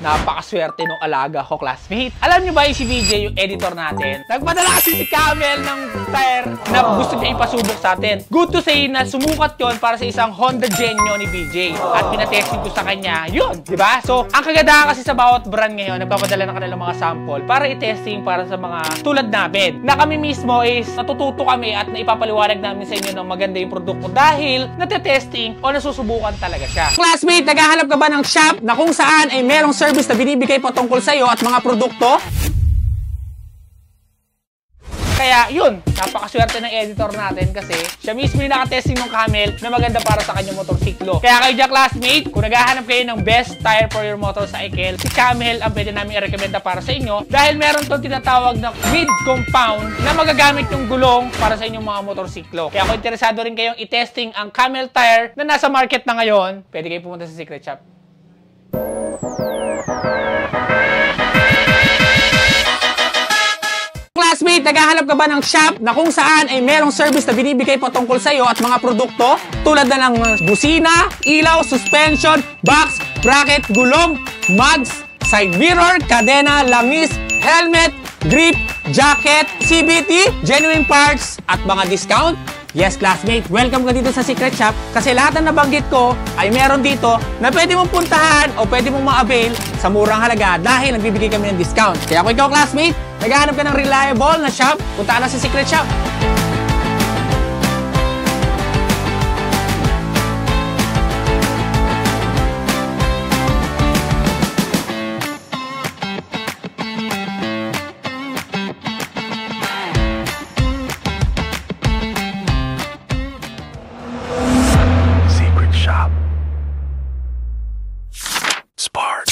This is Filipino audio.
Napakaswerte nung alaga ko, classmate. Alam nyo ba yung si BJ, yung editor natin? Nagpadala kasi si Camel ng tire na gusto niya ipasubok sa atin. Good to say na sumukat yon para sa isang Honda Genio ni BJ. At pinatesting ko sa kanya, yun, di ba? So, ang kagandahan kasi sa bawat brand ngayon, nagpapadala ng kanilang mga sample para i-testing para sa mga tulad namin. Na kami mismo is natututo kami at naipapaliwanag namin sa inyo ng maganda yung produkto dahil natetesting o nasusubukan talaga siya. Classmate, naghahanap ka ba ng shop na kung saan ay merong service na binibigay patungkol sa iyo at mga produkto? Kaya yun, napakaswerte ng editor natin kasi siya mismo yung nakatesting ng Camel na maganda para sa kanyang motorsiklo. Kaya kayo dyan, classmate, kung naghahanap kayo ng best tire for your motorcycle, si Camel ang pwede namin i-recommenda para sa inyo dahil meron itong tinatawag na mid-compound na magagamit yung gulong para sa inyong mga motorsiklo. Kaya kung interesado rin kayong i-testing ang Camel tire na nasa market na ngayon, pwede kayo pumunta sa Secret Shop. Classmate, naghahanap ka ba ng shop na kung saan ay merong service na binibigay patungkol sa iyo at mga produkto tulad na ng busina, ilaw, suspension, box, bracket, gulong, mugs, side mirror, kadena, langis, helmet, grip, jacket, CVT, genuine parts at mga discount? Yes, classmate, welcome ka dito sa Secret Shop kasi lahat na nabanggit ko ay meron dito na pwede mong puntahan o pwede mong ma-avail sa murang halaga dahil nagbibigay kami ng discount. Kaya kung ikaw, classmate, naghahanap ka ng reliable na shop, punta ka na sa Secret Shop. Spark.